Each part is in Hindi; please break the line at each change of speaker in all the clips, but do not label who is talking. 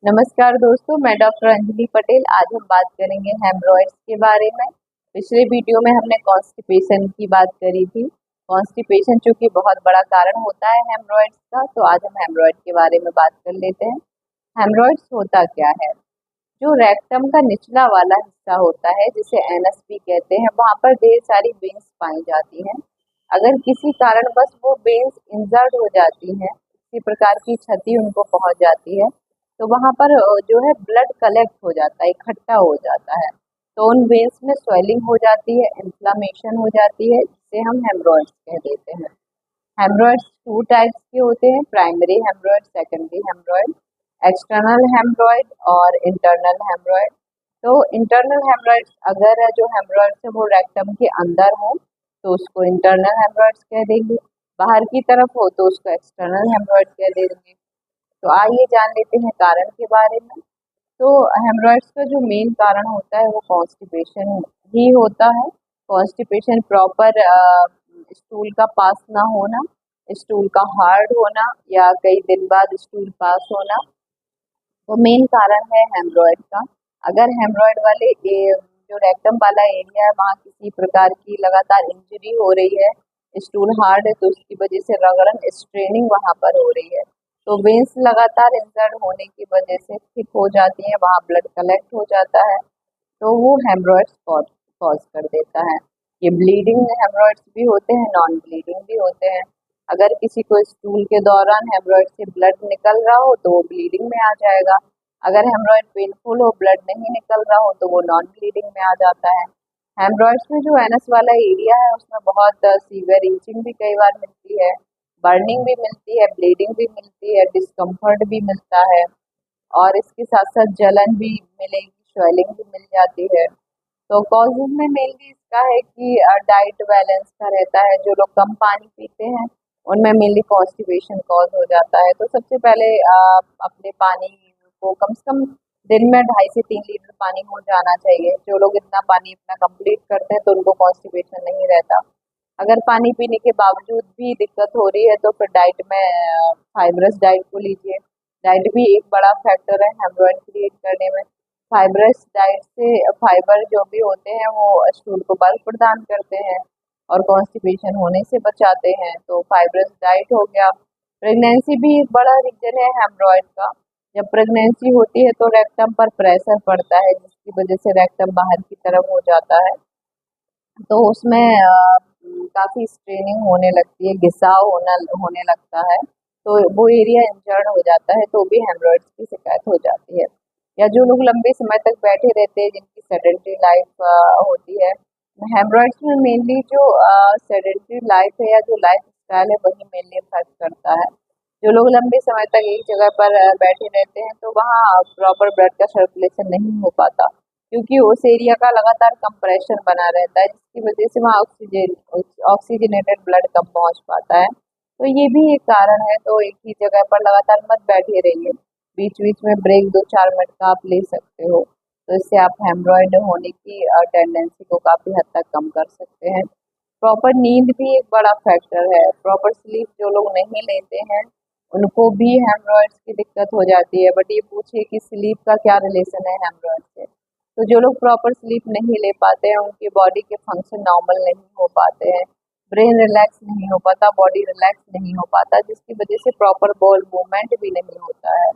नमस्कार दोस्तों, मैं डॉक्टर अंजलि पटेल। आज हम बात करेंगे हेमरॉइड्स के बारे में। पिछले वीडियो में हमने कॉन्स्टिपेशन की बात करी थी। कॉन्स्टिपेशन चूंकि बहुत बड़ा कारण होता है हेमरॉइड्स का, तो आज हम हेमरॉइड के बारे में बात कर लेते हैं। हेमरॉइड्स होता क्या है? जो रेक्टम का निचला वाला हिस्सा होता है, जिसे एनस भी कहते हैं, वहाँ पर ढेर सारी वेन्स पाई जाती हैं। अगर किसी कारणवश वो वेन्स इंजर्ड हो जाती हैं, किसी प्रकार की क्षति उनको पहुंच जाती है, तो वहाँ पर जो है ब्लड कलेक्ट हो जाता है, इकट्ठा हो जाता है। तो उन वेन्स में स्वेलिंग हो जाती है, इन्फ्लामेशन हो जाती है, जिसे हम हेमरॉइड्स कह देते हैं। हेमरॉइड्स टू टाइप्स के होते हैं: primary haemorrhoid, secondary haemorrhoid, external haemorrhoid और इंटरनल हेमरॉइड। तो इंटरनल हेमरॉइड्स, अगर जो हेमरॉइड्स है वो रेक्टम के अंदर हो तो उसको इंटरनल हेमरॉइड्स कह देंगे, बाहर की तरफ हो तो उसको एक्सटर्नल हेमरॉइड कह देंगे। तो आइए जान लेते हैं कारण के बारे में। तो हेमरॉइड्स का जो मेन कारण होता है वो कॉन्स्टिपेशन ही होता है। कॉन्स्टिपेशन प्रॉपर स्टूल का पास ना होना, स्टूल का हार्ड होना या कई दिन बाद स्टूल पास होना, तो मेन कारण है हेमरॉइड का। अगर हेमरॉइड वाले जो रेक्टम वाला एरिया है वहाँ किसी प्रकार की लगातार इंजरी हो रही है, स्टूल हार्ड है, तो उसकी वजह से रगड़न, स्ट्रेनिंग वहाँ पर हो रही है, तो वेन्स लगातार इंजर्ड होने की वजह से थिक हो जाती है, वहाँ ब्लड कलेक्ट हो जाता है, तो वो हेमरॉइड्स कॉज कर देता है। ये ब्लीडिंग हेमरॉइड्स भी होते हैं, नॉन ब्लीडिंग भी होते हैं। अगर किसी को स्टूल के दौरान हेमरॉइड से ब्लड निकल रहा हो तो वो ब्लीडिंग में आ जाएगा। अगर हेमरॉइड पेनफुल हो, ब्लड नहीं निकल रहा हो, तो वो नॉन ब्लीडिंग में आ जाता है। हेमरॉइड्स में जो एनस वाला एरिया है उसमें बहुत सीवियर इंचिंग भी कई बार मिलती है, बर्निंग भी मिलती है, ब्लीडिंग भी मिलती है, डिस्कम्फर्ट भी मिलता है, और इसके साथ साथ जलन भी मिलेगी, स्वेलिंग भी मिल जाती है। तो कॉजेज में मेनली इसका है कि डाइट बैलेंस का रहता है। जो लोग कम पानी पीते हैं उनमें मेनली कॉन्स्टिपेशन कॉज हो जाता है। तो सबसे पहले अपने पानी को कम से कम दिन में 2.5 से 3 लीटर पानी हो जाना चाहिए। जो लोग इतना पानी अपना कंप्लीट करते हैं तो उनको कॉन्स्टिपेशन नहीं रहता। अगर पानी पीने के बावजूद भी दिक्कत हो रही है तो फिर डाइट में फाइब्रस डाइट को लीजिए। डाइट भी एक बड़ा फैक्टर है हेमरॉइड क्रिएट करने में। फाइब्रस डाइट से फाइबर जो भी होते हैं वो स्टूल को बल प्रदान करते हैं और कॉन्स्टिपेशन होने से बचाते हैं। तो फाइब्रस डाइट हो गया। प्रेगनेंसी भी एक बड़ा रीजन है हेमरॉइड का। जब प्रेगनेंसी होती है तो रेक्टम पर प्रेशर पड़ता है, जिसकी वजह से रेक्टम बाहर की तरफ हो जाता है, तो उसमें काफ़ी स्ट्रेनिंग होने लगती है, घिसाव होने लगता है, तो वो एरिया इंजर्ड हो जाता है, तो भी हेमरॉइड्स की शिकायत हो जाती है। या जो लोग लंबे समय तक बैठे रहते हैं, जिनकी सेडेंटरी लाइफ होती है, हेमरॉइड्स में मेनली जो सेडेंटरी लाइफ है या जो लाइफ स्टाइल है वही मेनली इफेक्ट करता है। जो लोग लंबे समय तक एक जगह पर बैठे रहते हैं तो वहाँ प्रॉपर ब्लड का सर्कुलेशन नहीं हो पाता, क्योंकि उस एरिया का लगातार कंप्रेशन बना रहता है, जिसकी वजह से वहाँ ऑक्सीजनेटेड ब्लड कम पहुँच पाता है। तो ये भी एक कारण है। तो एक ही जगह पर लगातार मत बैठे रहिए, बीच बीच में ब्रेक 2-4 मिनट का आप ले सकते हो, तो इससे आप हेमरॉइड होने की टेंडेंसी को काफ़ी हद तक कम कर सकते हैं। प्रॉपर नींद भी एक बड़ा फैक्टर है। प्रॉपर स्लीप जो लोग नहीं लेते हैं उनको भी हेमरॉइड्स की दिक्कत हो जाती है। बट ये पूछिए कि स्लीप का क्या रिलेशन है हेमरॉइड से? तो जो लोग प्रॉपर स्लीप नहीं ले पाते हैं उनकी बॉडी के फंक्शन नॉर्मल नहीं हो पाते हैं, ब्रेन रिलैक्स नहीं हो पाता, बॉडी रिलैक्स नहीं हो पाता, जिसकी वजह से प्रॉपर बॉल मूवमेंट भी नहीं होता है,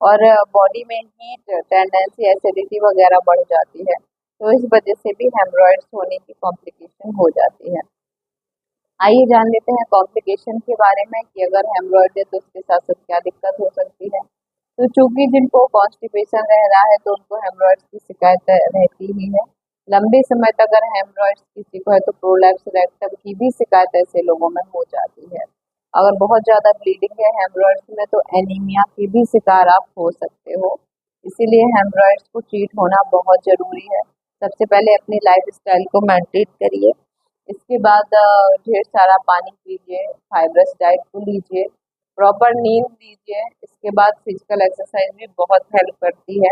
और बॉडी में हीट टेंडेंसी, एसिडिटी वगैरह बढ़ जाती है। तो इस वजह से भी हेमरॉइड्स होने की कॉम्प्लिकेशन हो जाती है। आइए जान लेते हैं कॉम्प्लिकेशन के बारे में कि अगर हेमरॉइड है तो उसके साथ साथ क्या दिक्कत हो सकती है। तो चूंकि जिनको कॉन्स्टिपेशन रह रहा है तो उनको हेमरॉइड्स की शिकायत रहती ही है। लंबे समय तक अगर हेमरॉइड्स किसी को है तो प्रोलैप्स रेक्टम की भी शिकायत ऐसे लोगों में हो जाती है। अगर बहुत ज़्यादा ब्लीडिंग है हेमरॉइड्स में तो एनीमिया की भी शिकार आप हो सकते हो। इसीलिए हेमरॉइड्स को ट्रीट होना बहुत ज़रूरी है। सबसे पहले अपनी लाइफ स्टाइल को मेंटेन करिए, इसके बाद ढेर सारा पानी पीजिए, फाइब्रस डाइट को लीजिए, प्रॉपर नींद लीजिए। इसके बाद फिजिकल एक्सरसाइज भी बहुत हेल्प करती है।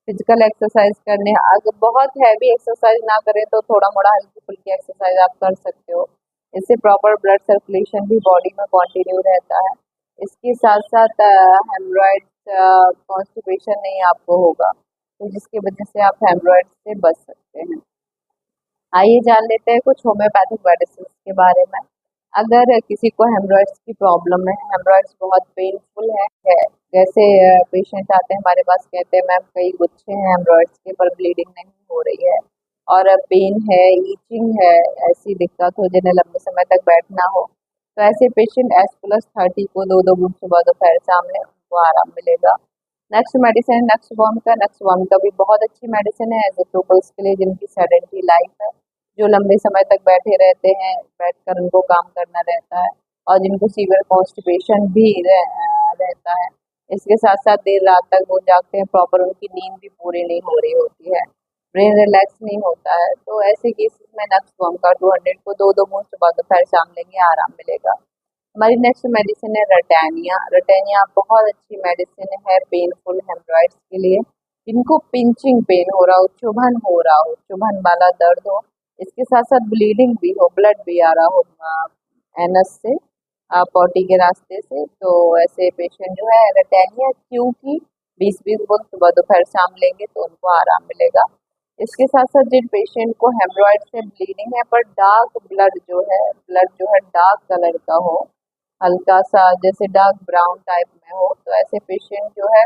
फिजिकल एक्सरसाइज करने, अगर बहुत हैवी एक्सरसाइज ना करें तो थोड़ा मोड़ा हल्की फुल्की एक्सरसाइज आप कर सकते हो। इससे प्रॉपर ब्लड सर्कुलेशन भी बॉडी में कंटिन्यू रहता है। इसके साथ साथ हेमरॉइड कॉन्स्टिपेशन नहीं आपको होगा, तो जिसकी वजह से आप हेमरॉइड से बच सकते हैं। आइए जान लेते हैं कुछ होम्योपैथिक मेडिसिन के बारे में। अगर किसी को हेमरॉइड्स की प्रॉब्लम है, हेमरॉइड्स बहुत पेनफुल है, जैसे पेशेंट आते हैं हमारे पास, कहते हैं मैम कई गुच्छे हैं हेमरॉइड्स के पर ब्लीडिंग नहीं हो रही है और पेन है, ईचिंग है, ऐसी दिक्कत हो जिन्हें लंबे समय तक बैठना हो, तो ऐसे पेशेंट S+30 को 2-2 बूंद सुबह दोपहर शाम लें, उनको आराम मिलेगा। नेक्स्ट मेडिसिन नक्सवाम का भी बहुत अच्छी मेडिसिन है एज ए पीपल्स के लिए जिनकी सेडेंटरी लाइफ है, जो लंबे समय तक बैठे रहते हैं, बैठकर उनको काम करना रहता है और जिनको सीवियर कॉन्स्टिपेशन भी रहता है। इसके साथ साथ देर रात तक वो जागते हैं, प्रॉपर उनकी नींद भी पूरी नहीं हो रही होती है, ब्रेन रिलैक्स नहीं होता है, तो ऐसे केसेस में नक्सवाम का 200 को 2-2 बूंद सुबह दोपहर शाम लेंगे, आराम मिलेगा। हमारी नेक्स्ट मेडिसिन है रटैनिया। रटैनिया बहुत अच्छी मेडिसिन है पेनफुल हेमरॉइड्स के लिए, जिनको पिंचिंग पेन हो रहा हो, चुभन हो रहा हो, चुभन वाला दर्द हो, इसके साथ साथ ब्लीडिंग भी हो, ब्लड भी आ रहा हो एनस से, पॉटी के रास्ते से, तो ऐसे पेशेंट जो है रटैनिया क्योंकि 20-20 बूंद सुबह दोपहर शाम लेंगे तो उनको आराम मिलेगा। इसके साथ साथ जिन पेशेंट को हेमरॉइड से ब्लीडिंग है पर डार्क ब्लड जो है डार्क कलर का हो, हल्का सा जैसे डार्क ब्राउन टाइप में हो, तो ऐसे पेशेंट जो है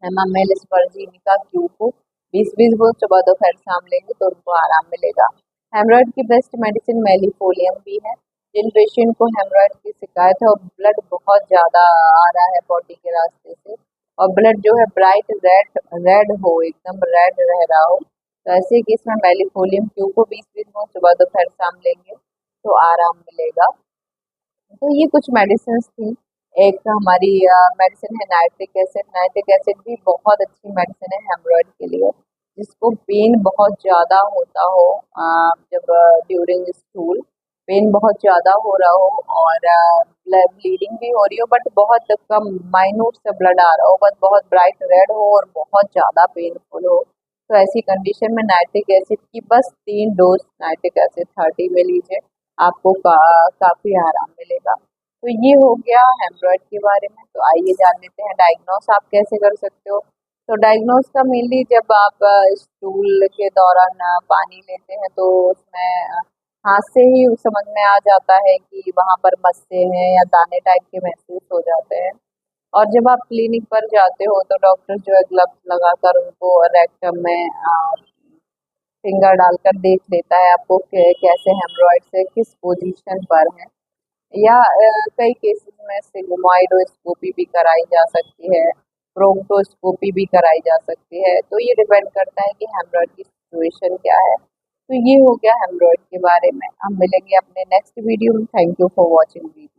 हेमामेलिस वर्जिनिका क्यू को 20-20 बूंद सुबह दोपहर शाम लेंगे तो उनको आराम मिलेगा। हेमरॉइड की बेस्ट मेडिसिन मेलिफोलियम भी है। जिन पेशेंट को हेमरॉइड की शिकायत है और ब्लड बहुत ज़्यादा आ रहा है बॉडी के रास्ते से और ब्लड जो है ब्राइट रेड रेड हो, एकदम रेड रह रहा हो, तो ऐसे केस में मेलिफोलियम क्यू को 20-20 बूंद सुबह दोपहर शाम लेंगे तो आराम मिलेगा। तो ये कुछ मेडिसिन थी। एक हमारी मेडिसिन है नाइट्रिक एसिड। नाइट्रिक एसिड भी बहुत अच्छी मेडिसिन है हेमरॉइड के लिए, जिसको पेन बहुत ज़्यादा होता हो, जब ड्यूरिंग स्टूल पेन बहुत ज़्यादा हो रहा हो और ब्लीडिंग भी हो रही हो बट बहुत कम माइन्यूट से ब्लड आ रहा हो, बट बहुत ब्राइट रेड हो और बहुत ज़्यादा पेनफुल हो, तो ऐसी कंडीशन में नाइट्रिक एसिड की बस 3 डोज नाइट्रिक एसिड 30 में लीजिए, आपको काफ़ी आराम मिलेगा। तो ये हो गया हेमरॉइड के बारे में। तो आइए जान लेते हैं डायग्नोस आप कैसे कर सकते हो। तो डायग्नोस का मेनली जब आप स्टूल के दौरान पानी लेते हैं तो उसमें हाथ से ही समझ में आ जाता है कि वहाँ पर मस्से हैं या दाने टाइप के महसूस हो जाते हैं, और जब आप क्लिनिक पर जाते हो तो डॉक्टर जो है ग्लव्स लगाकर उनको रेक्टम में फिंगर डालकर देख लेता है आपको कैसे हेमरॉइड से किस पोजीशन पर है, या कई केसेस में सिग्मोइडोस्कोपी भी कराई जा सकती है, प्रोक्टोस्कोपी भी कराई जा सकती है, तो ये डिपेंड करता है कि हेमरॉइड की सिचुएशन क्या है। तो ये हो गया हेमरॉइड के बारे में। हम मिलेंगे अपने नेक्स्ट वीडियो में। Thank you for watching video.